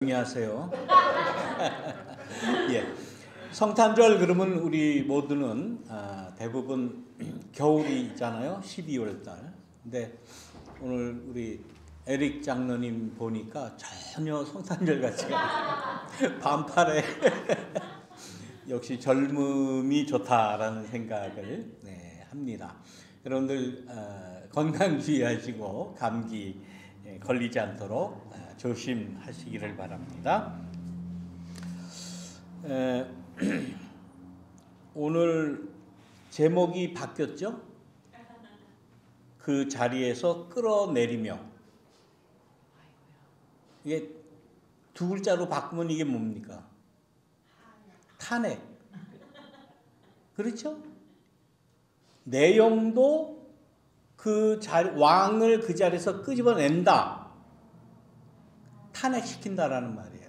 안녕하세요. 예, 성탄절 그러면 우리 모두는 대부분 겨울이 있잖아요. 12월 달. 근데 오늘 우리 에릭 장로님 보니까 전혀 성탄절 같지가 않아요. 반팔에 역시 젊음이 좋다라는 생각을 합니다. 여러분들 건강 주의하시고 감기 걸리지 않도록 조심하시기를 바랍니다. 오늘 제목이 바뀌었죠? 그 자리에서 끌어내리며. 이게 두 글자로 바꾸면 이게 뭡니까? 탄핵. 그렇죠? 내용도 왕을 그 자리에서 끄집어낸다. 탄핵시킨다라는 말이에요.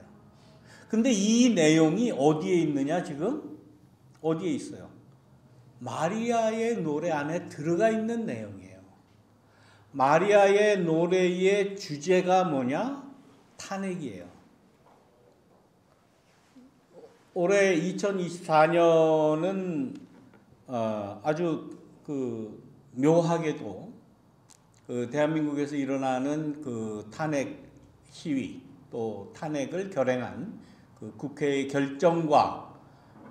근데 이 내용이 어디에 있느냐 지금? 어디에 있어요? 마리아의 노래 안에 들어가 있는 내용이에요. 마리아의 노래의 주제가 뭐냐? 탄핵이에요. 올해 2024년은 아주 묘하게도 대한민국에서 일어나는 탄핵 시위 또 탄핵을 결행한 국회의 결정과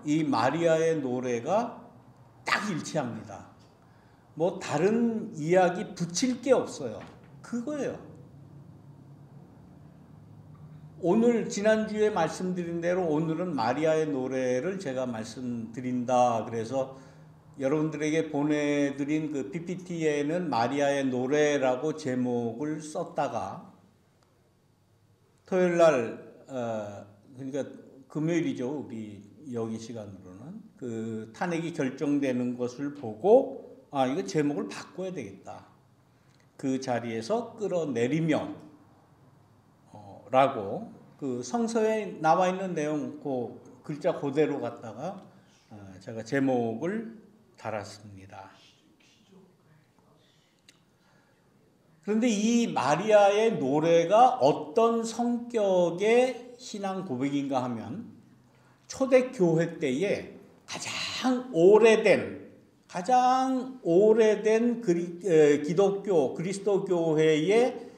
이 마리아의 노래가 딱 일치합니다. 뭐 다른 이야기 붙일 게 없어요. 그거예요. 오늘 지난주에 말씀드린 대로 오늘은 마리아의 노래를 제가 말씀드린다. 그래서 여러분들에게 보내드린 그 PPT에는 마리아의 노래라고 제목을 썼다가 토요일날 그러니까 금요일이죠. 우리 여기 시간으로는 탄핵이 결정되는 것을 보고 이거 제목을 바꿔야 되겠다. 그 자리에서 끌어내리며 라고 성서에 나와 있는 내용 글자 그대로 갖다가 제가 제목을 달았습니다. 그런데 이 마리아의 노래가 어떤 성격의 신앙 고백인가 하면 초대교회 때에 가장 오래된 기독교 그리스도교회의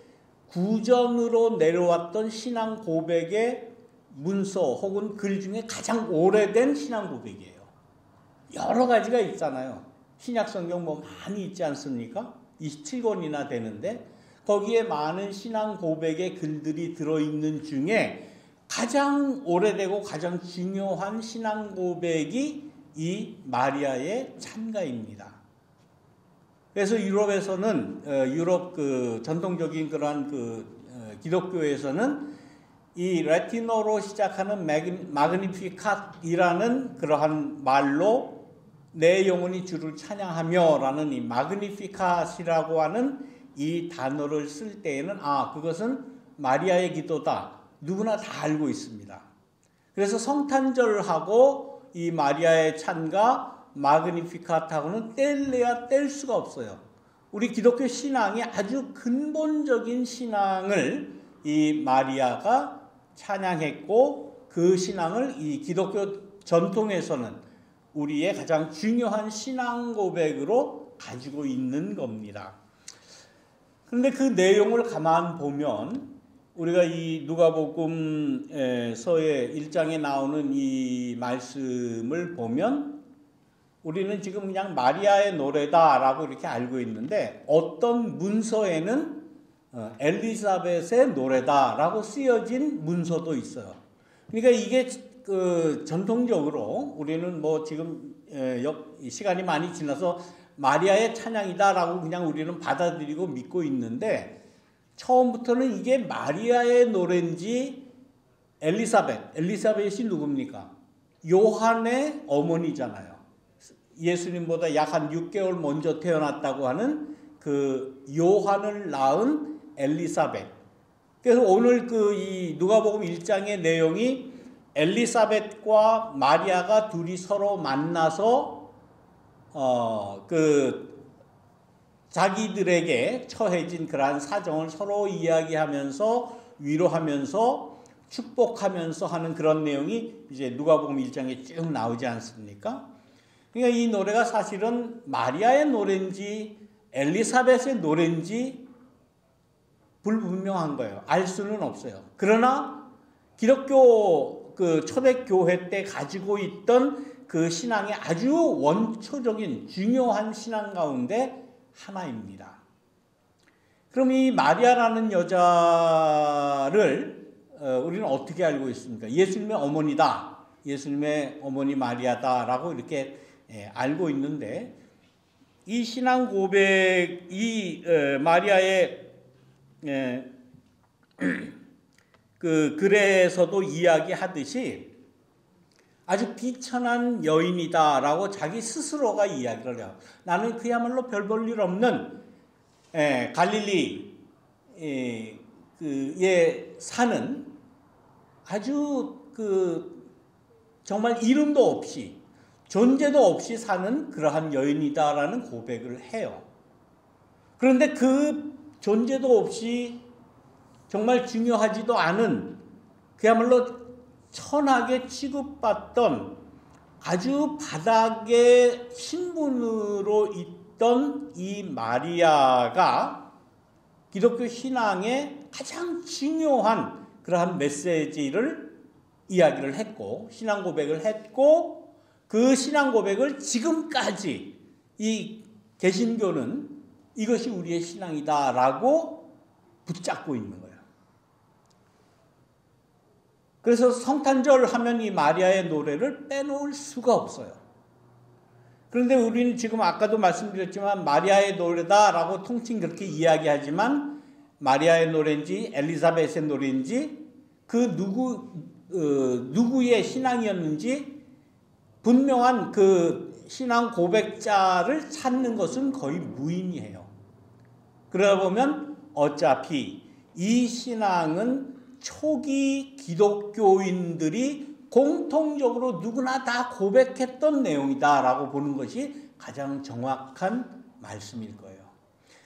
구전으로 내려왔던 신앙 고백의 문서 혹은 글 중에 가장 오래된 신앙 고백이에요. 여러 가지가 있잖아요. 신약성경 많이 있지 않습니까? 27권이나 되는데 거기에 많은 신앙 고백의 글들이 들어있는 중에 가장 오래되고 가장 중요한 신앙 고백이 이 마리아의 찬가입니다. 그래서 유럽에서는 유럽 전통적인 그러한 기독교에서는 이 라틴어로 시작하는 마그니피캇이라는 그러한 말로 내 영혼이 주를 찬양하며라는 이 마그니피캇이라고 하는 이 단어를 쓸 때에는 그것은 마리아의 기도다. 누구나 다 알고 있습니다. 그래서 성탄절하고 이 마리아의 찬가 마그니피캇하고는 뗄래야 뗄 수가 없어요. 우리 기독교 신앙이 아주 근본적인 신앙을 이 마리아가 찬양했고 그 신앙을 이 기독교 전통에서는 우리의 가장 중요한 신앙 고백으로 가지고 있는 겁니다. 그런데 그 내용을 가만 보면 우리가 이 누가복음서의 1장에 나오는 이 말씀을 보면 우리는 지금 그냥 마리아의 노래다라고 이렇게 알고 있는데 어떤 문서에는 엘리사벳의 노래다라고 쓰여진 문서도 있어요. 그러니까 이게 전통적으로 우리는 지금 시간이 많이 지나서 마리아의 찬양이다라고 그냥 우리는 받아들이고 믿고 있는데 처음부터는 이게 마리아의 노래인지 엘리사벳이 누굽니까? 요한의 어머니잖아요. 예수님보다 약 한 6개월 먼저 태어났다고 하는 그 요한을 낳은 엘리사벳. 그래서 오늘 이 누가복음 1장의 내용이 엘리사벳과 마리아가 둘이 서로 만나서 자기들에게 처해진 그러한 사정을 서로 이야기하면서 위로하면서 축복하면서 하는 그런 내용이 이제 누가복음 1장에 쭉 나오지 않습니까? 그러니까 이 노래가 사실은 마리아의 노래인지 엘리사벳의 노래인지 불분명한 거예요. 알 수는 없어요. 그러나 기독교 그 초대교회 때 가지고 있던 그 신앙의 아주 원초적인 중요한 신앙 가운데 하나입니다. 그럼 이 마리아라는 여자를 우리는 어떻게 알고 있습니까? 예수님의 어머니다. 예수님의 어머니 마리아다라고 이렇게 알고 있는데, 이 신앙 고백, 이 마리아의 그 글에서도 이야기하듯이 아주 비천한 여인이다라고 자기 스스로가 이야기를 해요. 나는 그야말로 별 볼 일 없는 갈릴리에 사는 아주 정말 이름도 없이 존재도 없이 사는 그러한 여인이다라는 고백을 해요. 그런데 그 존재도 없이 정말 중요하지도 않은 그야말로 천하게 취급받던 아주 바닥의 신분으로 있던 이 마리아가 기독교 신앙의 가장 중요한 그러한 메시지를 이야기를 했고, 신앙 고백을 했고, 그 신앙 고백을 지금까지 이 개신교는 이것이 우리의 신앙이다라고 붙잡고 있는 거예요. 그래서 성탄절 하면 이 마리아의 노래를 빼놓을 수가 없어요. 그런데 우리는 지금 아까도 말씀드렸지만 마리아의 노래다라고 통칭 그렇게 이야기하지만 마리아의 노래인지 엘리사벳의 노래인지 그 누구의 신앙이었는지 분명한 그 신앙 고백자를 찾는 것은 거의 무의미해요. 그러다 보면 어차피 이 신앙은 초기 기독교인들이 공통적으로 누구나 다 고백했던 내용이다라고 보는 것이 가장 정확한 말씀일 거예요.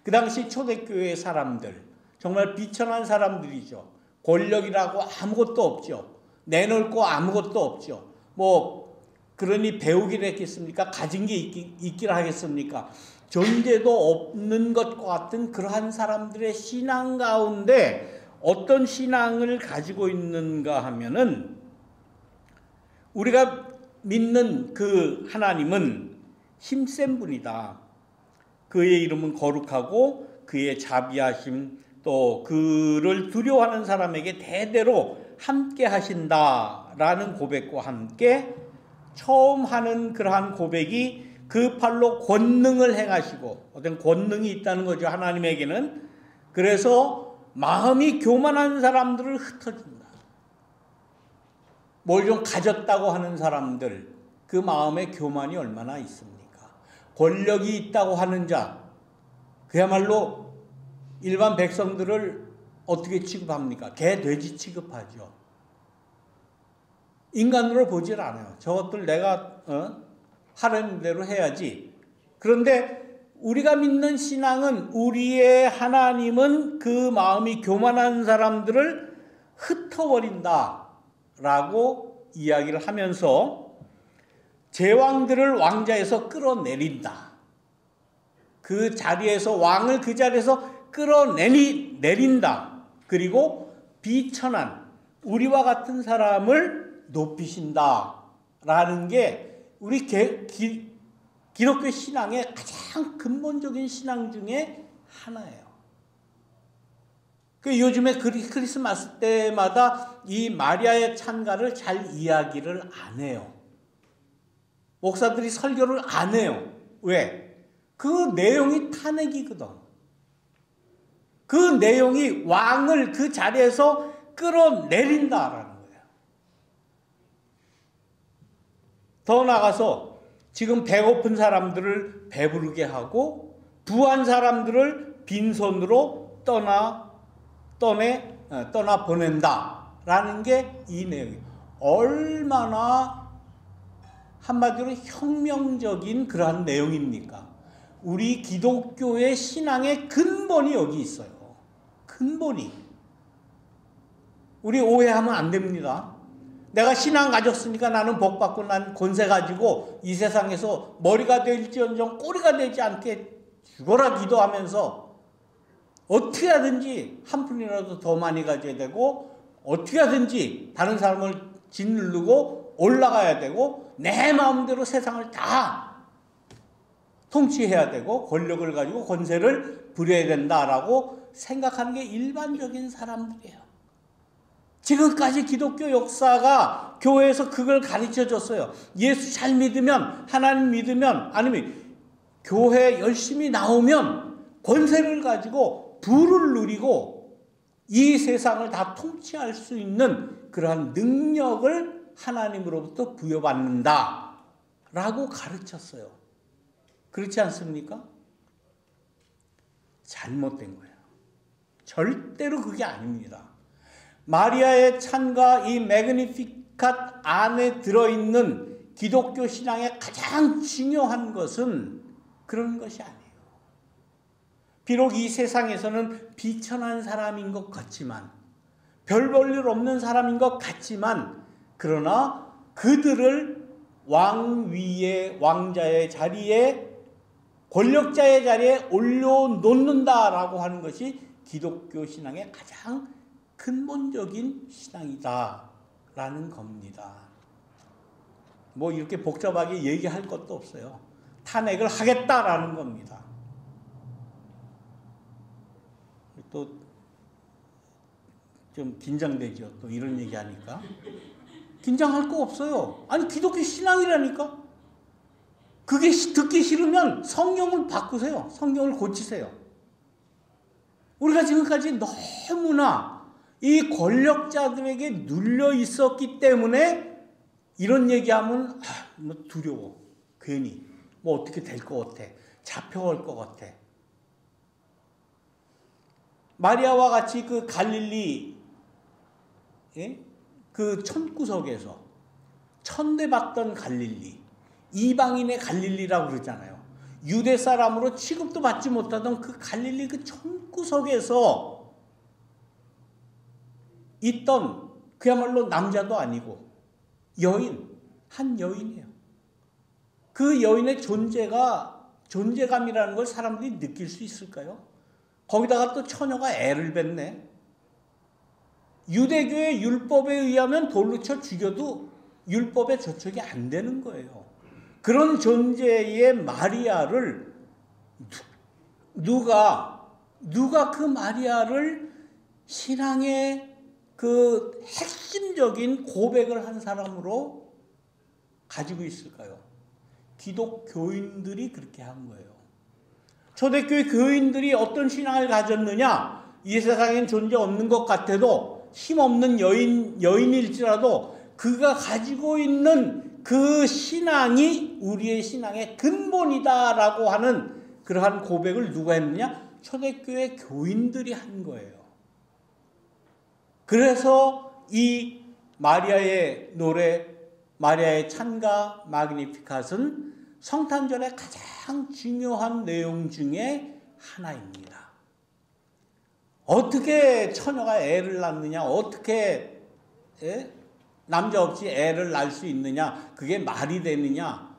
그 당시 초대교회 사람들, 정말 비천한 사람들이죠. 권력이라고 아무것도 없죠. 내놓을 거 아무것도 없죠. 그러니 배우기를 했겠습니까? 가진 게 있기를 하겠습니까? 존재도 없는 것과 같은 그러한 사람들의 신앙 가운데 어떤 신앙을 가지고 있는가 하면은, 우리가 믿는 그 하나님은 힘센 분이다. 그의 이름은 거룩하고 그의 자비하심, 또 그를 두려워하는 사람에게 대대로 함께 하신다라는 고백과 함께 처음 하는 그러한 고백이 그 팔로 권능을 행하시고, 어떤 권능이 있다는 거죠, 하나님에게는. 그래서 마음이 교만한 사람들을 흩어진다. 뭘 좀 가졌다고 하는 사람들, 그 마음에 교만이 얼마나 있습니까? 권력이 있다고 하는 자, 그야말로 일반 백성들을 어떻게 취급합니까? 개, 돼지 취급하죠. 인간으로 보질 않아요. 저것들 내가 하라는 대로 해야지. 그런데 우리가 믿는 신앙은, 우리의 하나님은 그 마음이 교만한 사람들을 흩어버린다 라고 이야기를 하면서 제왕들을 왕자에서 끌어내린다. 그 자리에서, 왕을 그 자리에서 끌어내린다. 그리고 비천한 우리와 같은 사람을 높이신다 라는 게 우리 기독교 신앙의 가장 근본적인 신앙 중에 하나예요. 요즘에 크리스마스 때마다 이 마리아의 찬가를 잘 이야기를 안 해요. 목사들이 설교를 안 해요. 왜? 그 내용이 탄핵이거든. 그 내용이 왕을 그 자리에서 끌어내린다라는 거예요. 더 나아가서 지금 배고픈 사람들을 배부르게 하고 부한 사람들을 빈손으로 떠나 보낸다라는 게 이 내용이에요. 얼마나 한마디로 혁명적인 그러한 내용입니까? 우리 기독교의 신앙의 근본이 여기 있어요. 근본이. 우리 오해하면 안 됩니다. 내가 신앙 가졌으니까 나는 복 받고 난 권세 가지고 이 세상에서 머리가 될지언정 꼬리가 되지 않게 죽어라 기도하면서 어떻게 하든지 한 푼이라도 더 많이 가져야 되고 어떻게 하든지 다른 사람을 짓누르고 올라가야 되고 내 마음대로 세상을 다 통치해야 되고 권력을 가지고 권세를 부려야 된다라고 생각하는 게 일반적인 사람들이에요. 지금까지 기독교 역사가 교회에서 그걸 가르쳐줬어요. 예수 잘 믿으면, 하나님 믿으면, 아니면 교회 열심히 나오면 권세를 가지고 부를 누리고 이 세상을 다 통치할 수 있는 그러한 능력을 하나님으로부터 부여받는다 라고 가르쳤어요. 그렇지 않습니까? 잘못된 거예요. 절대로 그게 아닙니다. 마리아의 찬과 이 매그니피칸 안에 들어있는 기독교 신앙의 가장 중요한 것은 그런 것이 아니에요. 비록 이 세상에서는 비천한 사람인 것 같지만, 별 볼 일 없는 사람인 것 같지만, 그러나 그들을 왕위의 왕자의 자리에, 권력자의 자리에 올려놓는다라고 하는 것이 기독교 신앙의 가장 근본적인 신앙이다라는 겁니다. 뭐 이렇게 복잡하게 얘기할 것도 없어요. 탄핵을 하겠다라는 겁니다. 또 좀 긴장되죠. 또 이런 얘기하니까. 긴장할 거 없어요. 아니 기독교 신앙이라니까. 그게 듣기 싫으면 성경을 바꾸세요. 성경을 고치세요. 우리가 지금까지 너무나 이 권력자들에게 눌려 있었기 때문에 이런 얘기하면 뭐 두려워. 괜히 뭐 어떻게 될 것 같아. 잡혀갈 것 같아. 마리아와 같이 그 갈릴리 그 천구석에서 천대받던 갈릴리, 이방인의 갈릴리라고 그러잖아요. 유대 사람으로 취급도 받지 못하던 그 갈릴리 그 천구석에서 있던 그야말로 남자도 아니고 여인, 한 여인이에요. 그 여인의 존재감이라는 걸 사람들이 느낄 수 있을까요? 거기다가 또 처녀가 애를 뱄네. 유대교의 율법에 의하면 돌로 쳐 죽여도 율법에 저촉이 안 되는 거예요. 그런 존재의 마리아를 누가 그 마리아를 신앙의 그 핵심적인 고백을 한 사람으로 가지고 있을까요? 기독교인들이 그렇게 한 거예요. 초대교회 교인들이 어떤 신앙을 가졌느냐? 이 세상엔 존재 없는 것 같아도 힘없는 여인일지라도 그가 가지고 있는 그 신앙이 우리의 신앙의 근본이다라고 하는 그러한 고백을 누가 했느냐? 초대교회 교인들이 한 거예요. 그래서 이 마리아의 노래, 마리아의 찬가 마그니피캇은 성탄절의 가장 중요한 내용 중에 하나입니다. 어떻게 처녀가 애를 낳느냐, 어떻게 남자 없이 애를 낳을 수 있느냐, 그게 말이 되느냐,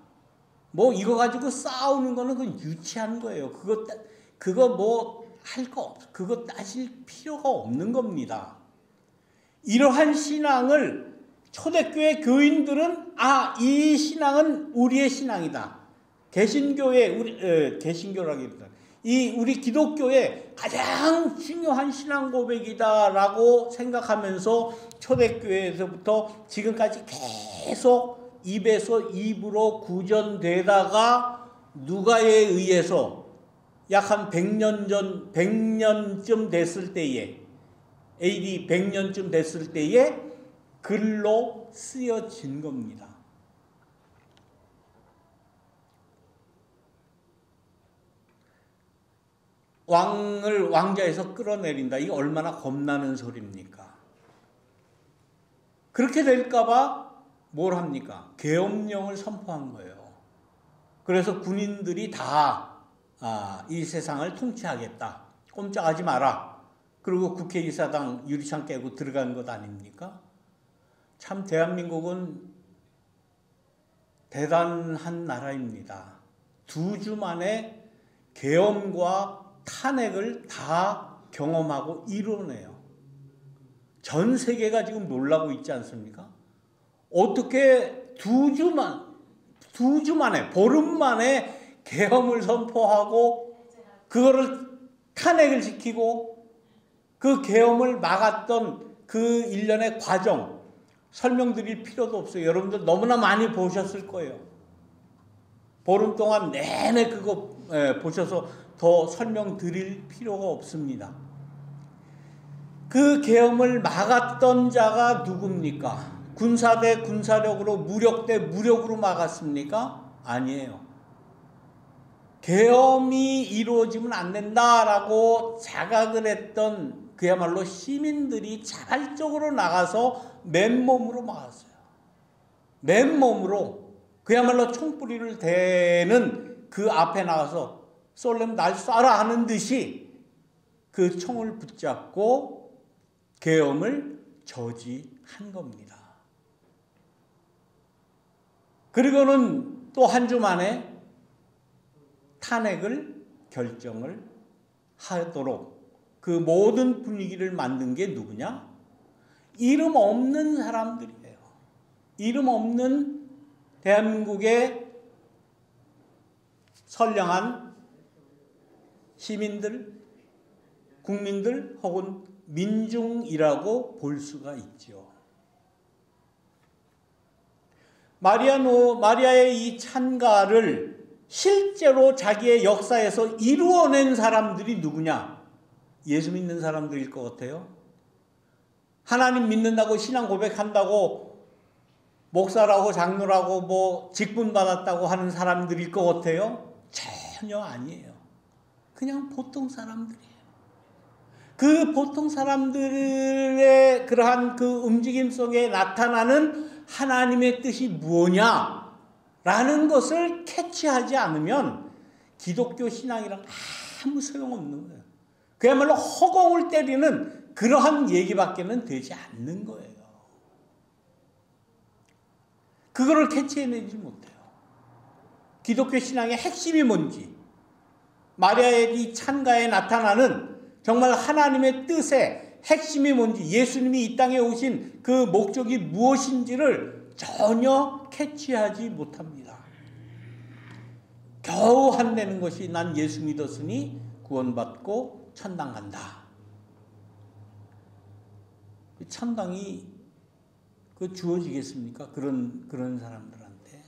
뭐 이거 가지고 싸우는 거는 그건 유치한 거예요. 그거 뭐 할 거 없어. 그거 따질 필요가 없는 겁니다. 이러한 신앙을 초대교회 교인들은 이 신앙은 우리의 신앙이다. 개신교라기보다 우리 기독교의 가장 중요한 신앙 고백이다라고 생각하면서 초대교회에서부터 지금까지 계속 입에서 입으로 구전되다가 누가에 의해서 약 한 100년쯤 됐을 때에 AD 100년쯤 됐을 때에 글로 쓰여진 겁니다. 왕을 왕좌에서 끌어내린다. 이게 얼마나 겁나는 소리입니까? 그렇게 될까봐 뭘 합니까? 계엄령을 선포한 거예요. 그래서 군인들이 다 이 세상을 통치하겠다. 꼼짝하지 마라. 그리고 국회의사당 유리창 깨고 들어간 것 아닙니까? 참 대한민국은 대단한 나라입니다. 2주 만에 계엄과 탄핵을 다 경험하고 이뤄내요. 전 세계가 지금 놀라고 있지 않습니까? 어떻게 2주 만에, 보름 만에 계엄을 선포하고 그거를 탄핵을 시키고 그 계엄을 막았던 그 일련의 과정 설명드릴 필요도 없어요. 여러분들 너무나 많이 보셨을 거예요. 보름 동안 내내 그거 보셔서 더 설명드릴 필요가 없습니다. 그 계엄을 막았던 자가 누굽니까? 군사 대 군사력으로, 무력 대 무력으로 막았습니까? 아니에요. 계엄이 이루어지면 안 된다라고 자각을 했던 그야말로 시민들이 자발적으로 나가서 맨몸으로 막았어요. 맨몸으로 그야말로 총뿌리를 대는 그 앞에 나가서 쏠려면 날 쏴라 하는 듯이 그 총을 붙잡고 계엄을 저지한 겁니다. 그리고는 또 한 주 만에 탄핵을 결정을 하도록 그 모든 분위기를 만든 게 누구냐? 이름 없는 사람들이에요. 이름 없는 대한민국의 선량한 시민들, 국민들 혹은 민중이라고 볼 수가 있죠. 마리아의 이 찬가를 실제로 자기의 역사에서 이루어낸 사람들이 누구냐? 예수 믿는 사람들일 것 같아요. 하나님 믿는다고 신앙 고백한다고 목사라고 장로라고 뭐 직분 받았다고 하는 사람들일 것 같아요. 전혀 아니에요. 그냥 보통 사람들이에요. 그 보통 사람들의 그러한 그 움직임 속에 나타나는 하나님의 뜻이 무엇냐라는 것을 캐치하지 않으면 기독교 신앙이랑 아무 소용없는 거예요. 그야말로 허공을 때리는 그러한 얘기밖에는 되지 않는 거예요. 그거를 캐치해내지 못해요. 기독교 신앙의 핵심이 뭔지, 마리아의 이 찬가에 나타나는 정말 하나님의 뜻의 핵심이 뭔지, 예수님이 이 땅에 오신 그 목적이 무엇인지를 전혀 캐치하지 못합니다. 겨우 한내는 것이 난 예수 믿었으니 구원받고 천당 간다. 천당이 그 주어지겠습니까? 그런 사람들한테.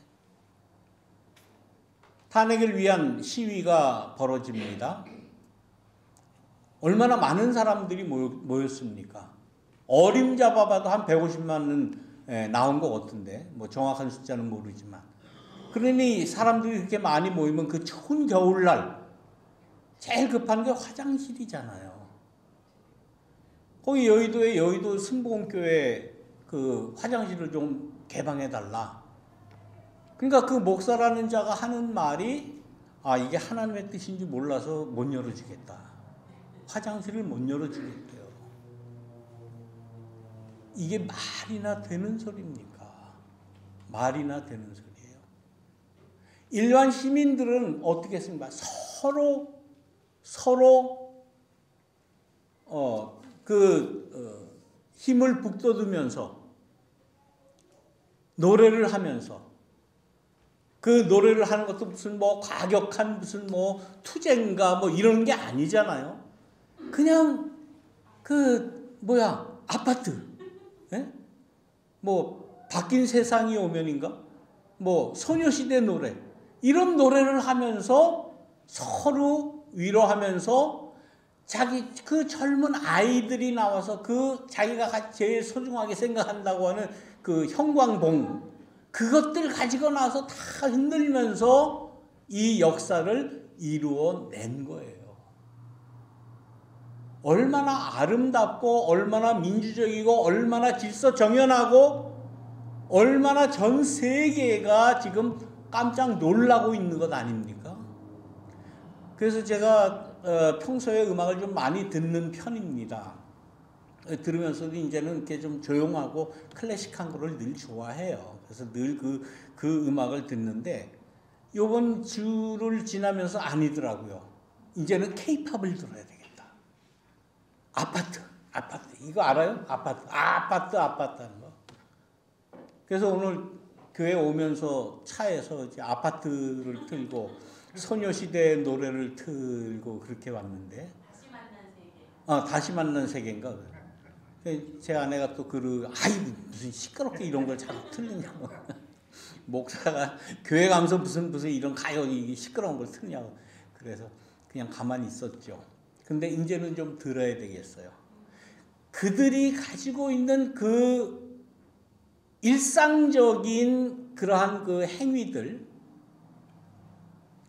탄핵을 위한 시위가 벌어집니다. 얼마나 많은 사람들이 모였습니까? 어림잡아봐도 한 150만은 나온 것 같은데, 뭐 정확한 숫자는 모르지만. 그러니 사람들이 그렇게 많이 모이면 그 추운 겨울날 제일 급한 게 화장실이잖아요. 거기 여의도에 여의도 승복원교회 그 화장실을 좀 개방해달라. 그러니까 그 목사라는 자가 하는 말이 이게 하나님의 뜻인지 몰라서 못 열어주겠다. 화장실을 못 열어주겠대요. 이게 말이나 되는 소리입니까? 말이나 되는 소리예요. 일반 시민들은 어떻게 했습니까? 서로 힘을 북돋으면서 노래를 하면서, 그 노래를 하는 것도 무슨 뭐 과격한 무슨 뭐 투쟁가 뭐 이런 게 아니잖아요. 그냥 아파트, 예? 뭐 바뀐 세상이 오면인가, 뭐 소녀시대 노래, 이런 노래를 하면서 서로 위로하면서 자기 그 젊은 아이들이 나와서 그 자기가 제일 소중하게 생각한다고 하는 그 형광봉, 그것들 가지고 나와서 다 흔들면서 이 역사를 이루어낸 거예요. 얼마나 아름답고 얼마나 민주적이고 얼마나 질서 정연하고 얼마나 전 세계가 지금 깜짝 놀라고 있는 것 아닙니까? 그래서 제가 평소에 음악을 좀 많이 듣는 편입니다. 들으면서도 이제는 이렇게 좀 조용하고 클래식한 거를 늘 좋아해요. 그래서 늘 그 음악을 듣는데 요번 주를 지나면서 아니더라고요. 이제는 케이팝을 들어야 되겠다. 아파트. 이거 알아요? 아파트 하는 거. 그래서 오늘 교회 오면서 차에서 이제 아파트를 틀고 소녀시대 노래를 틀고 그렇게 왔는데. 다시 만난 세계. 다시 만난 세계인가. 제 아내가 또 아이 무슨 시끄럽게 이런 걸 자꾸 틀리냐고. 목사가 교회 가면서 무슨 이런 가요 시끄러운 걸 틀냐고. 그래서 그냥 가만히 있었죠. 근데 이제는 좀 들어야 되겠어요. 그들이 가지고 있는 그 일상적인 그러한 그 행위들,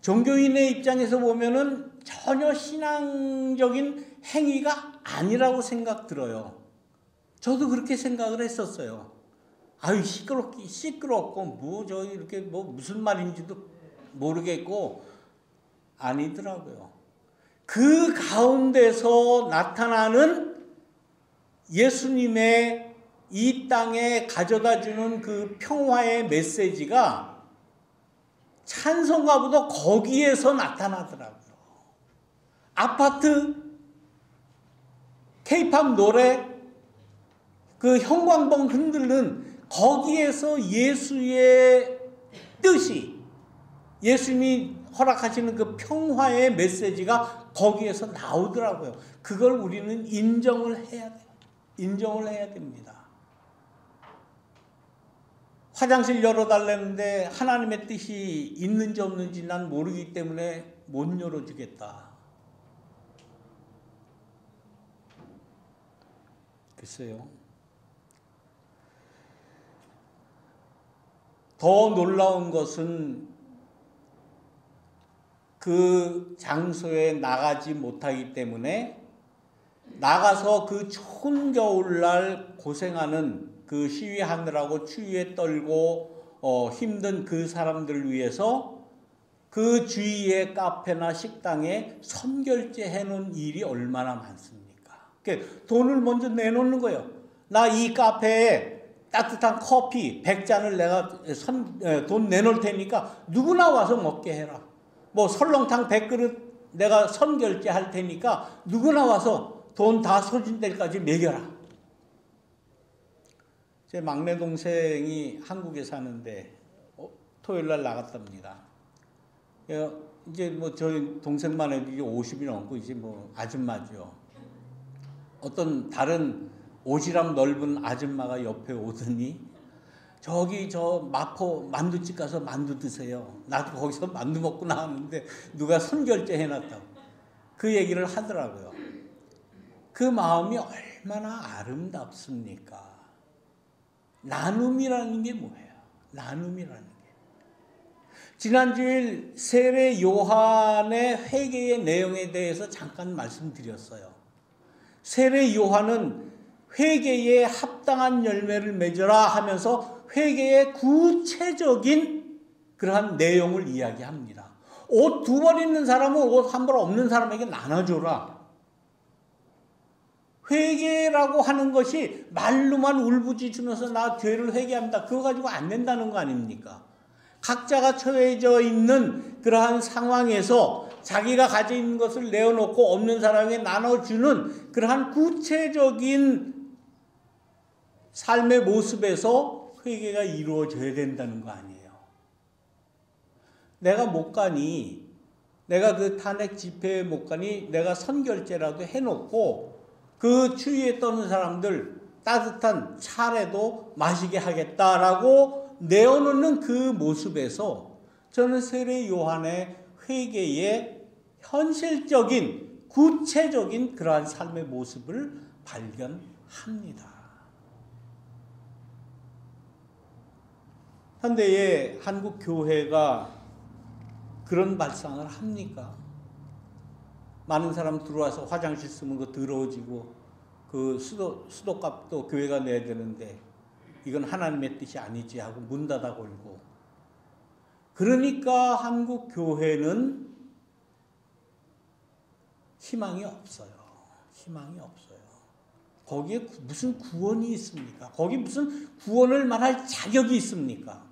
종교인의 입장에서 보면은 전혀 신앙적인 행위가 아니라고 생각 들어요. 저도 그렇게 생각을 했었어요. 아유, 시끄럽고, 이렇게 무슨 말인지도 모르겠고, 아니더라고요. 그 가운데서 나타나는 예수님의 이 땅에 가져다 주는 그 평화의 메시지가 찬송가보다 거기에서 나타나더라고요. 아파트, 케이팝 노래, 그 형광봉 흔들는 거기에서 예수의 뜻이, 예수님이 허락하시는 그 평화의 메시지가 거기에서 나오더라고요. 그걸 우리는 인정을 해야 돼요. 인정을 해야 됩니다. 화장실 열어달라는데 하나님의 뜻이 있는지 없는지 난 모르기 때문에 못 열어주겠다. 글쎄요. 더 놀라운 것은 그 장소에 나가지 못하기 때문에 나가서 그 추운 겨울날 고생하는 그 시위하느라고 추위에 떨고 힘든 그 사람들을 위해서 그 주위의 카페나 식당에 선결제 해놓은 일이 얼마나 많습니까? 그러니까 돈을 먼저 내놓는 거예요. 나 이 카페에 따뜻한 커피 100잔을 내가 돈 내놓을 테니까 누구나 와서 먹게 해라. 설렁탕 100그릇 내가 선결제 할 테니까 누구나 와서 돈 다 소진될 때까지 먹여라. 제 막내 동생이 한국에 사는데 토요일날 나갔답니다. 이제 저희 동생만 해도 이제 50이 넘고 이제 아줌마죠. 어떤 다른 오지랖 넓은 아줌마가 옆에 오더니 저기 마포 만두집 가서 만두 드세요. 나도 거기서 만두 먹고 나왔는데 누가 선결제 해놨다고. 그 얘기를 하더라고요. 그 마음이 얼마나 아름답습니까? 나눔이라는 게 뭐예요? 나눔이라는 게. 지난주일 세례 요한의 회개의 내용에 대해서 잠깐 말씀드렸어요. 세례 요한은 회개에 합당한 열매를 맺어라 하면서 회개의 구체적인 그러한 내용을 이야기합니다. 옷 2벌 있는 사람은 옷 1벌 없는 사람에게 나눠줘라. 회개라고 하는 것이 말로만 울부짖으면서 나 죄를 회개합니다. 그거 가지고 안 된다는 거 아닙니까? 각자가 처해져 있는 그러한 상황에서 자기가 가지고 있는 것을 내어놓고 없는 사람에게 나눠주는 그러한 구체적인 삶의 모습에서 회개가 이루어져야 된다는 거 아니에요. 내가 못 가니, 내가 그 탄핵 집회에 못 가니 내가 선결제라도 해놓고 그 추위에 떠는 사람들 따뜻한 차라도 마시게 하겠다라고 내어놓는 그 모습에서 저는 세례 요한의 회개의 현실적인 구체적인 그러한 삶의 모습을 발견합니다. 현대의 한국 교회가 그런 발상을 합니까? 많은 사람 들어와서 화장실 쓰는 거 더러워지고 그 수도값도 교회가 내야 되는데 이건 하나님의 뜻이 아니지 하고 문 닫아 걸고. 그러니까 한국 교회는 희망이 없어요. 희망이 없어요. 거기에 무슨 구원이 있습니까? 거기 무슨 구원을 말할 자격이 있습니까?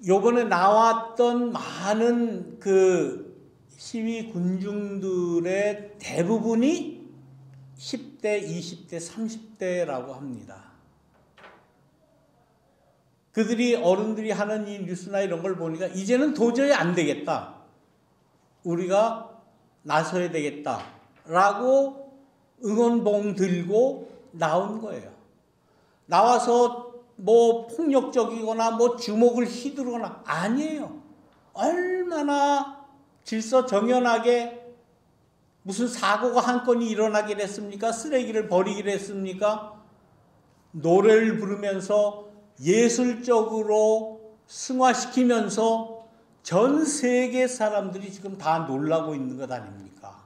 요번에 나왔던 많은 그 시위 군중들의 대부분이 10대, 20대, 30대라고 합니다. 그들이 어른들이 하는 이 뉴스나 이런 걸 보니까 이제는 도저히 안 되겠다. 우리가 나서야 되겠다라고 응원봉 들고 나온 거예요. 나와서 뭐 폭력적이거나 뭐 주먹을 휘두르거나 아니에요. 얼마나 질서 정연하게 무슨 사고가 한 건이 일어나긴 했습니까? 쓰레기를 버리긴 했습니까? 노래를 부르면서 예술적으로 승화시키면서 전 세계 사람들이 지금 다 놀라고 있는 것 아닙니까?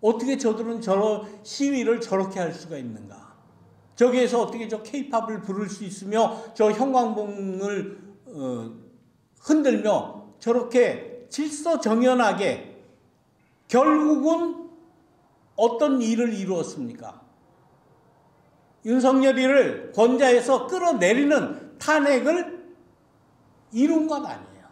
어떻게 저들은 저런 시위를 저렇게 할 수가 있는가? 저기에서 어떻게 저 케이팝을 부를 수 있으며 저 형광봉을 흔들며 저렇게 질서정연하게 결국은 어떤 일을 이루었습니까? 윤석열이를 권좌에서 끌어내리는 탄핵을 이룬 건 아니에요.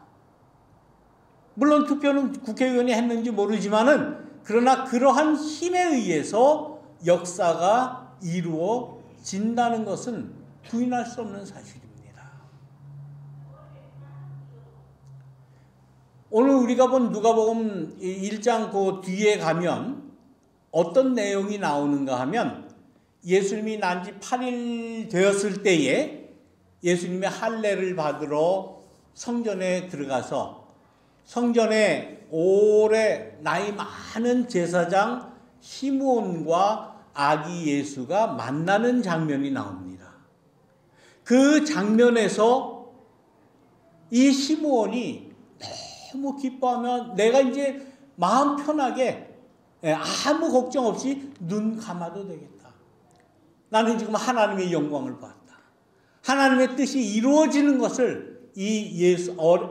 물론 투표는 국회의원이 했는지 모르지만은 그러나 그러한 힘에 의해서 역사가 이루어진다는 것은 부인할 수 없는 사실입니다. 오늘 우리가 본 누가복음 1장 그 뒤에 가면 어떤 내용이 나오는가 하면 예수님이 난 지 8일 되었을 때에 예수님의 할례를 받으러 성전에 들어가서 성전에 오래 나이 많은 제사장 시므온과 아기 예수가 만나는 장면이 나옵니다. 그 장면에서 이 시므온이 너무 기뻐하며 내가 이제 마음 편하게 아무 걱정 없이 눈 감아도 되겠다. 나는 지금 하나님의 영광을 봤다. 하나님의 뜻이 이루어지는 것을 이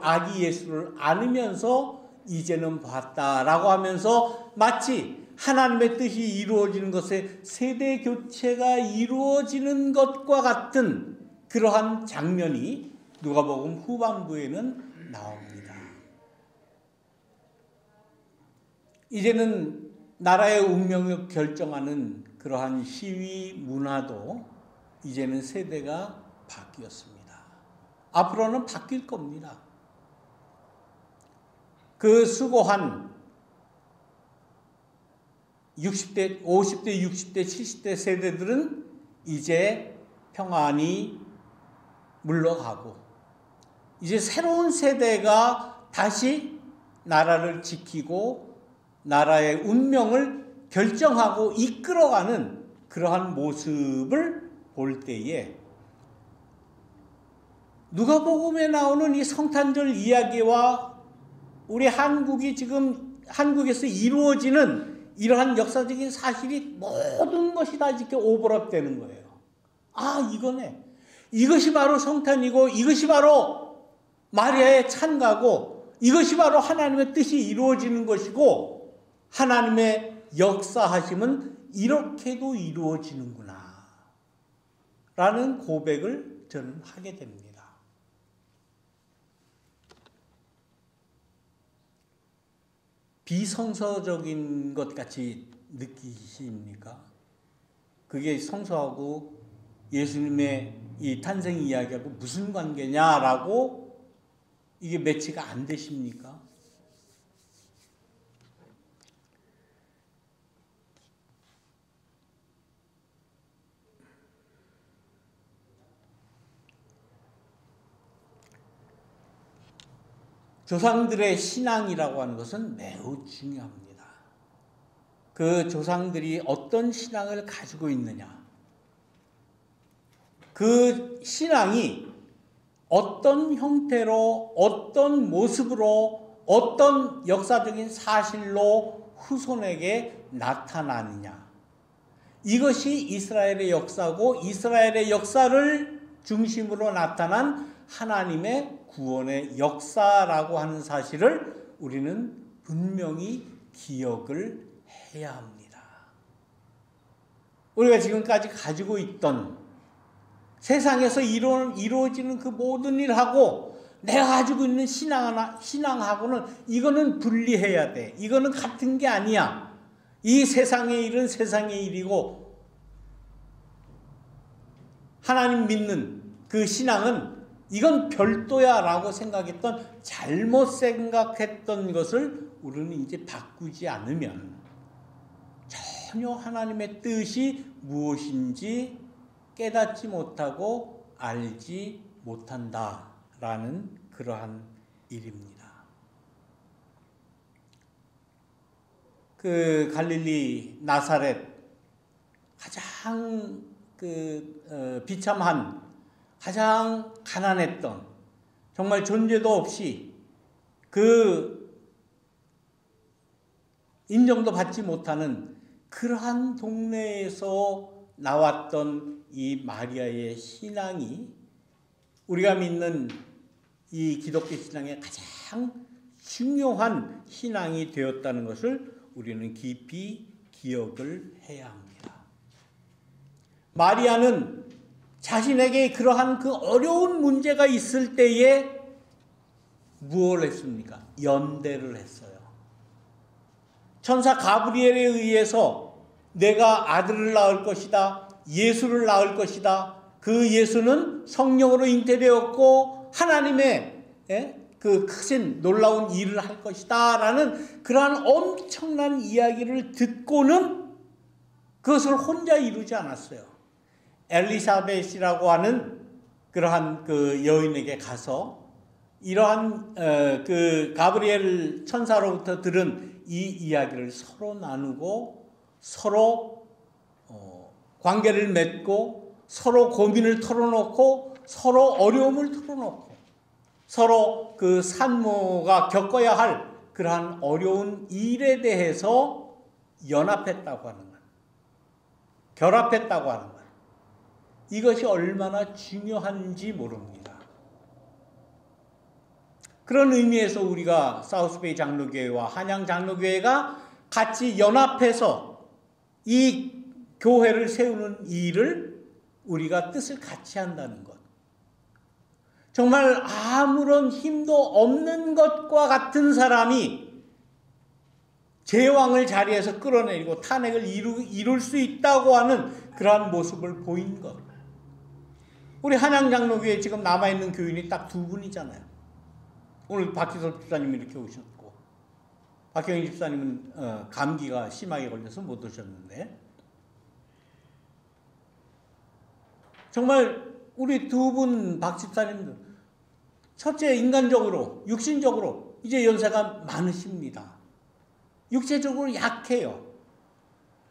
아기 예수를 안으면서 이제는 봤다라고 하면서 마치 하나님의 뜻이 이루어지는 것에 세대 교체가 이루어지는 것과 같은 그러한 장면이 누가복음 후반부에는 나옵니다. 이제는 나라의 운명을 결정하는 그러한 시위 문화도 이제는 세대가 바뀌었습니다. 앞으로는 바뀔 겁니다. 그 수고한 60대, 50대, 60대, 70대 세대들은 이제 평안히 물러가고 이제 새로운 세대가 다시 나라를 지키고 나라의 운명을 결정하고 이끌어가는 그러한 모습을 볼 때에 누가복음에 나오는 이 성탄절 이야기와 우리 한국이 지금 한국에서 이루어지는 이러한 역사적인 사실이 모든 것이 다 이렇게 오버랩되는 거예요. 아, 이거네. 이것이 바로 성탄이고 이것이 바로 마리아의 찬가고 이것이 바로 하나님의 뜻이 이루어지는 것이고 하나님의 역사하심은 이렇게도 이루어지는구나 라는 고백을 저는 하게 됩니다. 비성서적인 것 같이 느끼십니까? 그게 성서하고 예수님의 이 탄생 이야기하고 무슨 관계냐라고 이게 매치가 안 되십니까? 조상들의 신앙이라고 하는 것은 매우 중요합니다. 그 조상들이 어떤 신앙을 가지고 있느냐, 그 신앙이 어떤 형태로, 어떤 모습으로, 어떤 역사적인 사실로 후손에게 나타나느냐, 이것이 이스라엘의 역사고 이스라엘의 역사를 중심으로 나타난 하나님의 구원의 역사라고 하는 사실을 우리는 분명히 기억을 해야 합니다. 우리가 지금까지 가지고 있던 세상에서 이루어지는 그 모든 일하고 내가 가지고 있는 신앙하고는 이거는 분리해야 돼. 이거는 같은 게 아니야. 이 세상의 일은 세상의 일이고 하나님 믿는 그 신앙은 이건 별도야 라고 생각했던, 잘못 생각했던 것을 우리는 이제 바꾸지 않으면 전혀 하나님의 뜻이 무엇인지 깨닫지 못하고 알지 못한다라는 그러한 일입니다. 그 갈릴리 나사렛 가장 비참한, 가장 가난했던, 정말 존재도 없이 인정도 받지 못하는 그러한 동네에서 나왔던 이 마리아의 신앙이 우리가 믿는 이 기독교 신앙의 가장 중요한 신앙이 되었다는 것을 우리는 깊이 기억을 해야 합니다. 마리아는 자신에게 그러한 그 어려운 문제가 있을 때에 무엇을 했습니까? 연대를 했어요. 천사 가브리엘에 의해서 내가 아들을 낳을 것이다, 예수를 낳을 것이다, 그 예수는 성령으로 잉태되었고 하나님의 그 크신 놀라운 일을 할 것이다 라는 그러한 엄청난 이야기를 듣고는 그것을 혼자 이루지 않았어요. 엘리사벳이라고 하는 그러한 그 여인에게 가서 이러한 그 가브리엘 천사로부터 들은 이 이야기를 서로 나누고 서로 관계를 맺고 서로 고민을 털어놓고 서로 어려움을 털어놓고 서로 그 산모가 겪어야 할 그러한 어려운 일에 대해서 연합했다고 하는 것, 결합했다고 하는 것, 이것이 얼마나 중요한지 모릅니다. 그런 의미에서 우리가 사우스베이 장로교회와 한양 장로교회가 같이 연합해서 이 교회를 세우는 일을 우리가 뜻을 같이 한다는 것, 정말 아무런 힘도 없는 것과 같은 사람이 제왕을 자리에서 끌어내리고 탄핵을 이룰 수 있다고 하는 그러한 모습을 보인 것. 우리 한양장로교회에 지금 남아있는 교인이 딱 2분이잖아요. 오늘 박희섭 집사님이 이렇게 오셨고, 박경희 집사님은 감기가 심하게 걸려서 못 오셨는데, 정말 우리 2분 박 집사님들, 첫째 인간적으로, 육신적으로 이제 연세가 많으십니다. 육체적으로 약해요.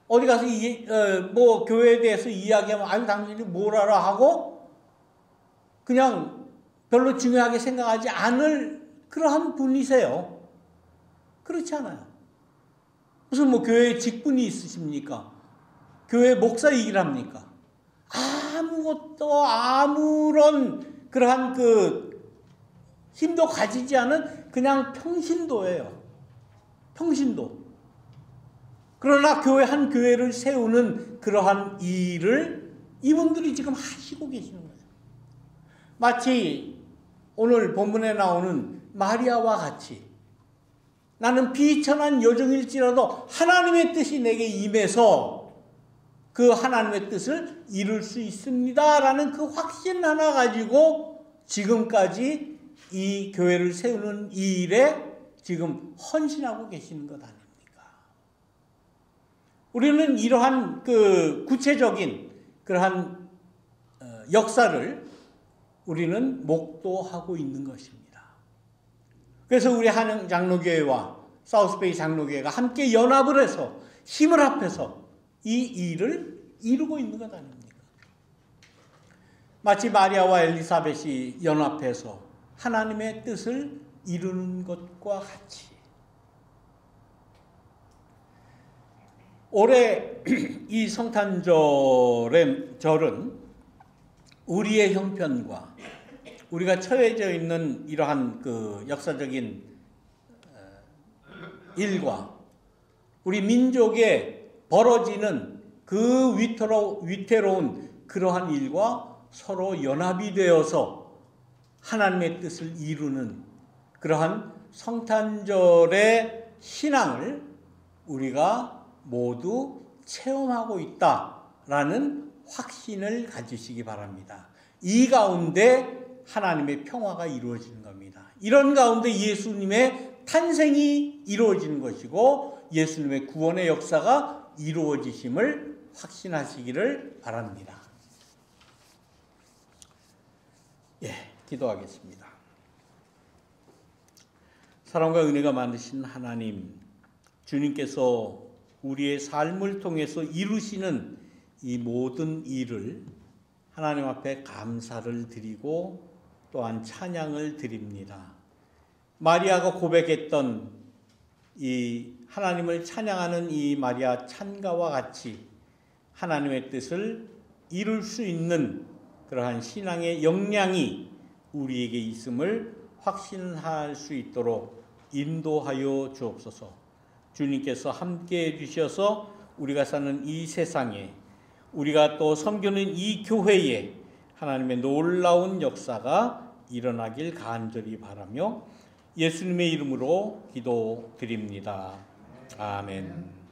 어디 가서 뭐 교회에 대해서 이야기하면 아유 당신이 뭘 알아 하고 그냥 별로 중요하게 생각하지 않을 그러한 분이세요. 그렇지 않아요. 무슨 뭐 교회에 직분이 있으십니까? 교회 목사이기랍니까? 아무것도 아무런 그러한 그 힘도 가지지 않은 그냥 평신도예요. 평신도. 그러나 한 교회를 세우는 그러한 일을 이분들이 지금 하시고 계시는 거예요. 마치 오늘 본문에 나오는 마리아와 같이 나는 비천한 여종일지라도 하나님의 뜻이 내게 임해서 그 하나님의 뜻을 이룰 수 있습니다라는 그 확신 하나 가지고 지금까지 이 교회를 세우는 이 일에 지금 헌신하고 계시는 것 아닙니까? 우리는 이러한 그 구체적인 그러한 역사를 우리는 목도하고 있는 것입니다. 그래서 우리 한양 장로교회와 사우스베이 장로교회가 함께 연합을 해서 힘을 합해서 이 일을 이루고 있는 것 아닙니까? 마치 마리아와 엘리사벳이 연합해서 하나님의 뜻을 이루는 것과 같이 올해 이 성탄절의 절은 우리의 형편과 우리가 처해져 있는 이러한 그 역사적인 일과 우리 민족에 벌어지는 그 위태로운 그러한 일과 서로 연합이 되어서 하나님의 뜻을 이루는 그러한 성탄절의 신앙을 우리가 모두 체험하고 있다라는 확신을 가지시기 바랍니다. 이 가운데 하나님의 평화가 이루어지는 겁니다. 이런 가운데 예수님의 탄생이 이루어지는 것이고 예수님의 구원의 역사가 이루어지심을 확신하시기를 바랍니다. 기도하겠습니다. 사랑과 은혜가 많으신 하나님, 주님께서 우리의 삶을 통해서 이루시는 이 모든 일을 하나님 앞에 감사를 드리고 또한 찬양을 드립니다. 마리아가 고백했던 이 하나님을 찬양하는 이 마리아 찬가와 같이 하나님의 뜻을 이룰 수 있는 그러한 신앙의 역량이 우리에게 있음을 확신할 수 있도록 인도하여 주옵소서. 주님께서 함께해 주셔서 우리가 사는 이 세상에 우리가 또 섬기는 이 교회에 하나님의 놀라운 역사가 일어나길 간절히 바라며 예수님의 이름으로 기도드립니다. 아멘.